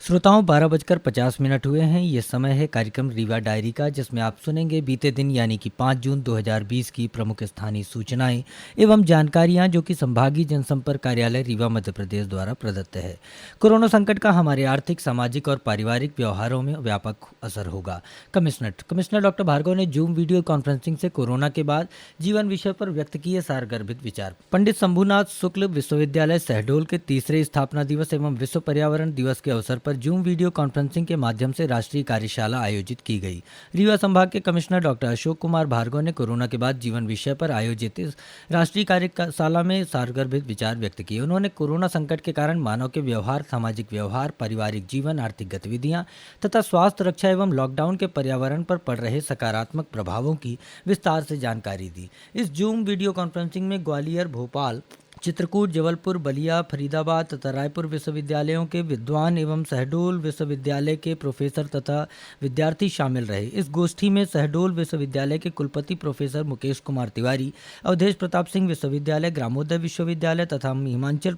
श्रोताओं 12:50 हुए हैं। ये समय है कार्यक्रम रीवा डायरी का, जिसमें आप सुनेंगे बीते दिन यानी कि 5 जून 2020 की प्रमुख स्थानीय सूचनाएं एवं जानकारियां, जो कि संभागीय जनसंपर्क कार्यालय रीवा मध्य प्रदेश द्वारा प्रदत्त है। कोरोना संकट का हमारे आर्थिक, सामाजिक और पारिवारिक व्यवहारों में व्यापक असर होगा। कमिश्नर डॉक्टर भार्गव ने जूम वीडियो कॉन्फ्रेंसिंग से कोरोना के बाद जीवन विषय पर व्यक्त किए सारगर्भित विचार। पंडित शंभुनाथ शुक्ल विश्वविद्यालय शहडोल के तीसरे स्थापना दिवस एवं विश्व पर्यावरण दिवस के अवसर पर जूम वीडियो कॉन्फ्रेंसिंग के माध्यम से राष्ट्रीय कार्यशाला आयोजित की गई। रीवा संभाग के कमिश्नर डॉक्टर अशोक कुमार भार्गव ने कोरोना के बाद जीवन विषय पर आयोजित इस राष्ट्रीय कार्यशाला में सारगर्भित विचार व्यक्त किए। उन्होंने कोरोना संकट के कारण मानव के व्यवहार, सामाजिक व्यवहार, पारिवारिक जीवन, आर्थिक गतिविधियां तथा स्वास्थ्य रक्षा एवं लॉकडाउन के पर्यावरण पर पड़ रहे सकारात्मक प्रभावों की विस्तार से जानकारी दी। इस जूम वीडियो कॉन्फ्रेंसिंग में ग्वालियर, भोपाल, चित्रकूट, जबलपुर, बलिया, फरीदाबाद तथा रायपुर विश्वविद्यालयों के विद्वान एवं शहडोल विश्वविद्यालय के प्रोफेसर तथा विद्यार्थी शामिल रहे। इस गोष्ठी में शहडोल विश्वविद्यालय के कुलपति प्रोफेसर मुकेश कुमार तिवारी, अवधेश प्रताप सिंह विश्वविद्यालय, ग्रामोदय विश्वविद्यालय तथा हिमाचल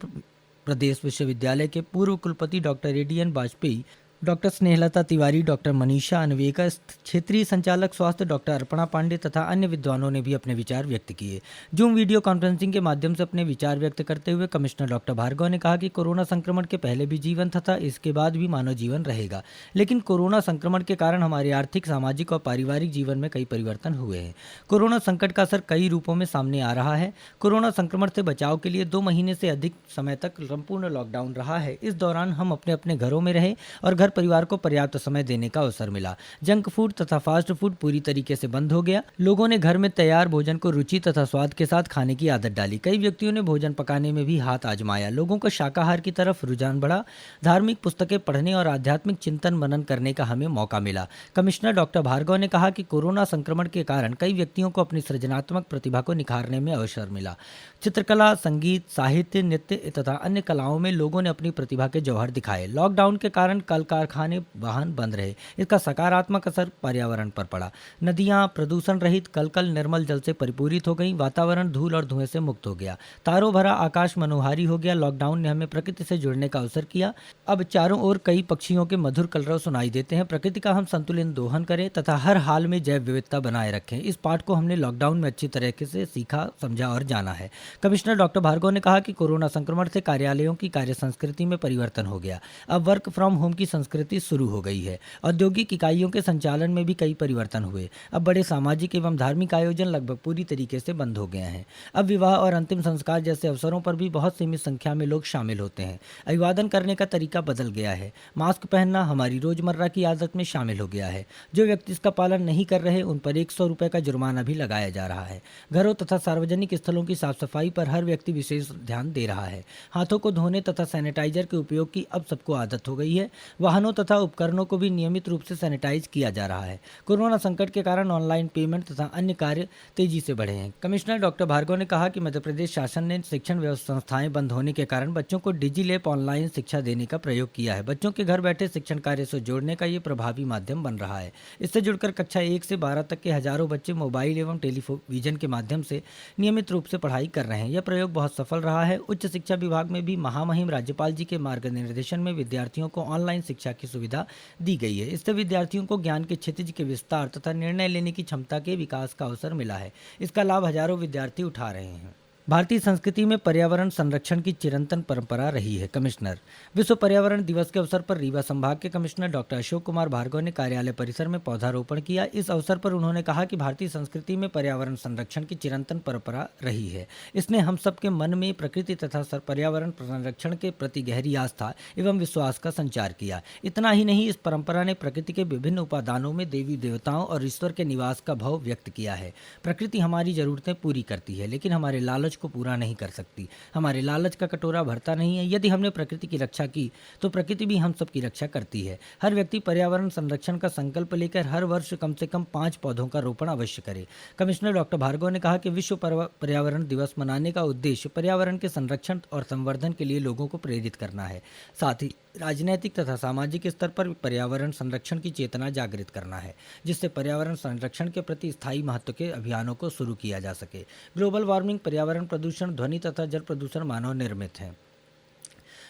प्रदेश विश्वविद्यालय के पूर्व कुलपति doctor ADN Vajpayee, doctor Snehlata Tiwari, doctor Manisha Anveka, क्षेत्रीय संचालक स्वास्थ्य डॉक्टर अर्पणा पांडे तथा अन्य विद्वानों ने भी अपने विचार व्यक्त किए। जूम वीडियो कॉन्फ्रेंसिंग के माध्यम से अपने विचार व्यक्त करते हुए कमिश्नर डॉक्टर भार्गव ने कहा कि कोरोना संक्रमण के पहले भी जीवन तथा इसके बाद भी मानव जीवन रहेगा, लेकिन कोरोना संक्रमण के कारण हमारे आर्थिक, सामाजिक और पारिवारिक जीवन में कई परिवर्तन हुए हैं। कोरोना संकट का असर कई रूपों में सामने आ रहा है। कोरोना संक्रमण से बचाव के लिए 2 महीने से अधिक समय तक संपूर्ण लॉकडाउन रहा है। इस दौरान हम अपने अपने घरों में रहे और घर परिवार को पर्याप्त समय देने का अवसर मिला। जंक फूड तथा फास्ट फूड पूरी तरीके से बंद हो गया। लोगों ने घर में तैयार भोजन को रुचि तथा स्वाद के साथ खाने की आदत डाली। कई व्यक्तियों ने भोजन पकाने में भी हाथ आजमाया। लोगों का शाकाहार की तरफ रुझान बढ़ा। धार्मिक पुस्तकें पढ़ने और आध्यात्मिक चिंतन मनन करने का हमें मौका मिला। कमिश्नर डॉक्टर भार्गव ने कहा कि कोरोना संक्रमण के कारण कई व्यक्तियों को अपनी सृजनात्मक प्रतिभा को निखारने में अवसर मिला। चित्रकला, संगीत, साहित्य, नृत्य तथा अन्य कलाओं में लोगों ने अपनी प्रतिभा के जौहर दिखाए। लॉकडाउन के कारण कल कारखाने, वाहन बंद रहे। इसका सकारात्मक असर पर्यावरण पर पड़ा। नदियां प्रदूषण रहित कल निर्मल जल से परिपूरित हो गई। वातावरण धूल और धुएं से मुक्त हो गया। तारों भरा आकाश मनोहारी हो गया। लॉकडाउन ने हमें प्रकृति से जुड़ने का अवसर किया। अब चारों ओर कई पक्षियों के मधुर कलरव सुनाई देते हैं। प्रकृति का हम संतुलित दोहन करें तथा हर हाल में जैव विविधता बनाए रखें। इस पाठ को हमने लॉकडाउन में अच्छी तरीके से सीखा, समझा और जाना है। कमिश्नर डॉक्टर भार्गव ने कहा कि कोरोना संक्रमण से कार्यालयों की कार्य संस्कृति में परिवर्तन हो गया। अब वर्क फ्रॉम होम की संस्कृति शुरू हो गई है। औद्योगिक इकाइयों के संचालन में भी कई परिवर्तन हुए। अब बड़े सामाजिक एवं धार्मिक आयोजन लगभग पूरी तरीके से बंद हो गए हैं। अब विवाह और अंतिम संस्कार जैसे अवसरों पर भी बहुत सीमित संख्या में लोग शामिल होते हैं। अभिवादन करने का तरीका बदल गया है। मास्क पहनना हमारी रोजमर्रा की आदत में शामिल हो गया है। जो व्यक्ति इसका पालन नहीं कर रहे, उन पर 100 रुपये का जुर्माना भी लगाया जा रहा है। घरों तथा सार्वजनिक स्थलों की साफ सफाई पर हर व्यक्ति विशेष ध्यान दे रहा है। हाथों को धोने तथा सैनिटाइजर के उपयोग की अब सबको आदत हो गई है। वाहनों तथा उपकरणों को भी नियमित रूप से सैनिटाइज किया जा रहा है। कोरोना संकट के कारण ऑनलाइन पेमेंट तथा अन्य कार्य तेजी से बढ़े हैं। कमिश्नर डॉक्टर भार्गव ने कहा कि मध्य प्रदेश शासन ने शिक्षण व्यवस्था संस्थाएं बंद होने के कारण बच्चों को डिजिलैप ऑनलाइन शिक्षा देने का प्रयोग किया है। बच्चों के घर बैठे शिक्षण कार्य से जोड़ने का ये प्रभावी माध्यम बन रहा है। इससे जुड़कर कक्षा 1 से 12 तक के हजारों बच्चे मोबाइल एवं टेलीविजन के माध्यम से नियमित रूप से पढ़ाई कर रहे हैं। यह प्रयोग बहुत सफल रहा है। उच्च शिक्षा विभाग में भी महामहिम राज्यपाल जी के मार्गनिर्देशन में विद्यार्थियों को ऑनलाइन शिक्षा की सुविधा दी गई है। इससे विद्यार्थियों को ज्ञान के क्षितिज के विस्तार तथा निर्णय लेने की क्षमता के विकास का अवसर मिला है। इसका लाभ हजारों विद्यार्थी उठा रहे हैं। भारतीय संस्कृति में पर्यावरण संरक्षण की चिरंतन परंपरा रही है। कमिश्नर विश्व पर्यावरण दिवस के अवसर पर रीवा संभाग के कमिश्नर डॉक्टर अशोक कुमार भार्गव ने कार्यालय परिसर में पौधारोपण किया। इस अवसर पर उन्होंने कहा कि भारतीय संस्कृति में पर्यावरण संरक्षण की चिरंतन परंपरा रही है। इसने हम सबके मन में प्रकृति तथा पर्यावरण संरक्षण के प्रति गहरी आस्था एवं विश्वास का संचार किया। इतना ही नहीं, इस परंपरा ने प्रकृति के विभिन्न उपादानों में देवी देवताओं और ईश्वर के निवास का भाव व्यक्त किया है। प्रकृति हमारी जरूरतें पूरी करती है, लेकिन हमारे लालच को पूरा नहीं कर सकती। हमारे लालच का कटोरा भरता नहीं है। यदि हमने प्रकृति की रक्षा की तो प्रकृति भी हम सब की रक्षा करती है। हर व्यक्ति पर्यावरण संरक्षण का संकल्प लेकर हर वर्ष कम से कम 5 पौधों का रोपण अवश्य करे। कमिश्नर डॉक्टर भार्गव ने कहा कि विश्व पर्यावरण दिवस मनाने का उद्देश्य पर्यावरण के संरक्षण और संवर्धन के लिए लोगों को प्रेरित करना है। साथ ही राजनैतिक तथा सामाजिक स्तर पर पर्यावरण संरक्षण की चेतना जागृत करना है, जिससे पर्यावरण संरक्षण के प्रति स्थायी महत्व के अभियानों को शुरू किया जा सके। ग्लोबल वार्मिंग, पर्यावरण प्रदूषण, ध्वनि तथा जल प्रदूषण मानव निर्मित है।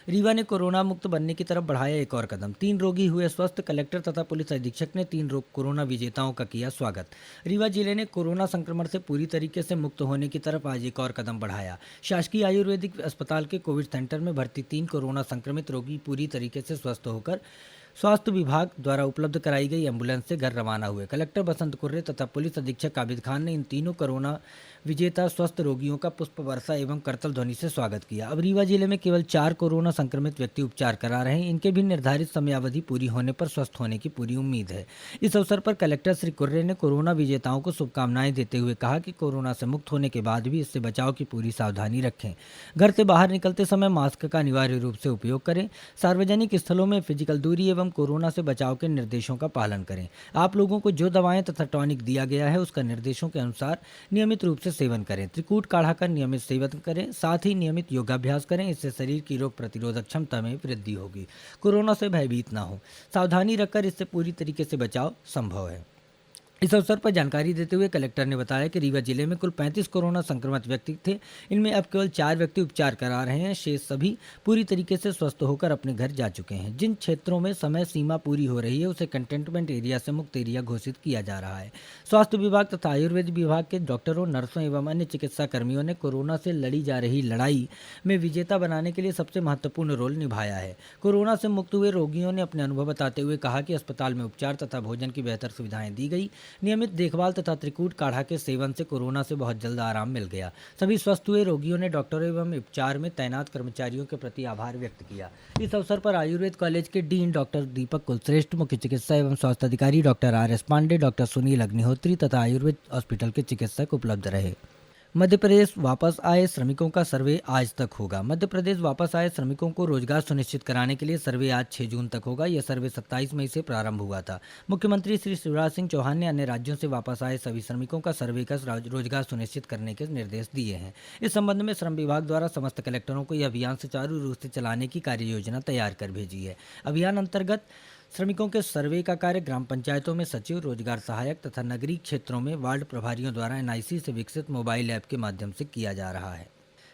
रीवा ने कोरोना मुक्त बनने की तरफ बढ़ाया एक और कदम। 3 रोगी हुए स्वस्थ। कलेक्टर तथा पुलिस अधीक्षक ने 3 कोरोना विजेताओं का किया स्वागत। रीवा जिले ने कोरोना संक्रमण से पूरी तरीके से मुक्त होने की तरफ आज एक और कदम बढ़ाया। शासकीय आयुर्वेदिक अस्पताल के कोविड सेंटर में भर्ती 3 कोरोना संक्रमित रोगी पूरी तरीके से स्वस्थ होकर स्वास्थ्य विभाग द्वारा उपलब्ध कराई गई एम्बुलेंस से घर रवाना हुए। कलेक्टर बसंत कुर्रे तथा पुलिस अधीक्षक आबिद खान ने इन तीनों कोरोना विजेता स्वस्थ रोगियों का पुष्प वर्षा एवं करतल ध्वनि से स्वागत किया। अब रीवा जिले में केवल 4 कोरोना संक्रमित व्यक्ति उपचार करा रहे हैं। इनके भी निर्धारित समयावधि पूरी होने पर स्वस्थ होने की पूरी उम्मीद है। इस अवसर पर कलेक्टर श्री कुर्रे ने कोरोना विजेताओं को शुभकामनाएं देते हुए कहा कि कोरोना से मुक्त होने के बाद भी इससे बचाव की पूरी सावधानी रखें। घर से बाहर निकलते समय मास्क का अनिवार्य रूप से उपयोग करें। सार्वजनिक स्थलों में फिजिकल दूरी एवं कोरोना से बचाव के निर्देशों का पालन करें। आप लोगों को जो दवाएं तथा टॉनिक दिया गया है उसका निर्देशों के अनुसार नियमित रूप से सेवन करें। त्रिकूट काढ़ा का नियमित सेवन करें। साथ ही नियमित योगाभ्यास करें। इससे शरीर की रोग प्रतिरोधक क्षमता में वृद्धि होगी। कोरोना से भयभीत ना हो। सावधानी रखकर इससे पूरी तरीके से बचाव संभव है। इस अवसर पर जानकारी देते हुए कलेक्टर ने बताया कि रीवा जिले में कुल 35 कोरोना संक्रमित व्यक्ति थे। इनमें अब केवल 4 व्यक्ति उपचार करा रहे हैं। शेष सभी पूरी तरीके से स्वस्थ होकर अपने घर जा चुके हैं। जिन क्षेत्रों में समय सीमा पूरी हो रही है उसे कंटेनमेंट एरिया से मुक्त एरिया घोषित किया जा रहा है। स्वास्थ्य विभाग तथा आयुर्वेद विभाग के डॉक्टरों, नर्सों एवं अन्य चिकित्सा कर्मियों ने कोरोना से लड़ी जा रही लड़ाई में विजेता बनाने के लिए सबसे महत्वपूर्ण रोल निभाया है। कोरोना से मुक्त हुए रोगियों ने अपने अनुभव बताते हुए कहा कि अस्पताल में उपचार तथा भोजन की बेहतर सुविधाएं दी गई। नियमित देखभाल तथा त्रिकूट काढ़ा के सेवन से कोरोना से बहुत जल्द आराम मिल गया। सभी स्वस्थ हुए रोगियों ने डॉक्टरों एवं उपचार में तैनात कर्मचारियों के प्रति आभार व्यक्त किया। इस अवसर पर आयुर्वेद कॉलेज के डीन डॉक्टर दीपक कुलश्रेष्ठ, मुख्य चिकित्सा एवं स्वास्थ्य अधिकारी doctor RS Pandey, doctor Sunil Agnihotri तथा आयुर्वेद हॉस्पिटल के चिकित्सक उपलब्ध रहे। मध्य प्रदेश वापस आए श्रमिकों का सर्वे आज तक होगा। मध्य प्रदेश वापस आए श्रमिकों को रोजगार सुनिश्चित कराने के लिए सर्वे आज 6 जून तक होगा। यह सर्वे 27 मई से प्रारंभ हुआ था। मुख्यमंत्री श्री शिवराज सिंह चौहान ने अन्य राज्यों से वापस आए सभी श्रमिकों का सर्वे कर रोजगार सुनिश्चित करने के निर्देश दिए हैं। इस संबंध में श्रम विभाग द्वारा समस्त कलेक्टरों को यह अभियान सुचारू रूप से चलाने की कार्य योजना तैयार कर भेजी है। अभियान अंतर्गत श्रमिकों के सर्वे का कार्य ग्राम पंचायतों में सचिव, रोजगार सहायक तथा नगरीय क्षेत्रों में वार्ड प्रभारियों द्वारा NIC से विकसित मोबाइल ऐप के माध्यम से किया जा रहा है।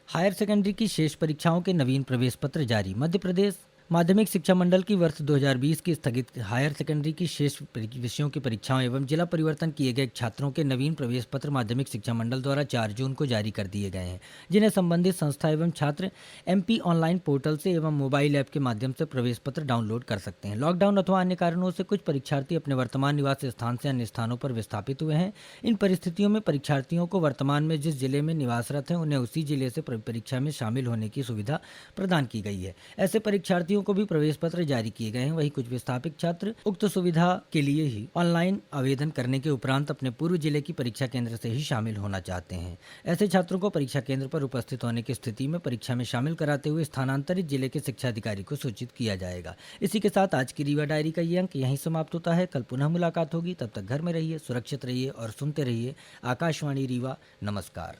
हायर सेकेंडरी की शेष परीक्षाओं के नवीन प्रवेश पत्र जारी। मध्य प्रदेश माध्यमिक शिक्षा मंडल की वर्ष 2020 की स्थगित हायर सेकेंडरी की शेष विषयों की परीक्षाओं एवं जिला परिवर्तन किए गए छात्रों के नवीन प्रवेश पत्र माध्यमिक शिक्षा मंडल द्वारा 4 जून को जारी कर दिए गए हैं, जिन्हें संबंधित संस्था एवं छात्र MP ऑनलाइन पोर्टल से एवं मोबाइल ऐप के माध्यम से प्रवेश पत्र डाउनलोड कर सकते हैं। लॉकडाउन अथवा अन्य कारणों से कुछ परीक्षार्थी अपने वर्तमान निवास स्थान से अन्य स्थानों पर विस्थापित हुए हैं। इन परिस्थितियों में परीक्षार्थियों को वर्तमान में जिस जिले में निवासरत हैं उन्हें उसी जिले से परीक्षा में शामिल होने की सुविधा प्रदान की गई है। ऐसे परीक्षार्थियों को भी प्रवेश पत्र जारी किए गए हैं। वहीं कुछ विस्थापित छात्र उक्त सुविधा के लिए ही ऑनलाइन आवेदन करने के उपरांत अपने पूर्व जिले की परीक्षा केंद्र से ही शामिल होना चाहते हैं। ऐसे छात्रों को परीक्षा केंद्र पर उपस्थित होने की स्थिति में परीक्षा में शामिल कराते हुए स्थानांतरित जिले के शिक्षा अधिकारी को सूचित किया जाएगा। इसी के साथ आज की रीवा डायरी का ये अंक यहीं समाप्त होता है। कल पुनः मुलाकात होगी। तब तक घर में रहिए, सुरक्षित रहिए और सुनते रहिए आकाशवाणी रीवा। नमस्कार।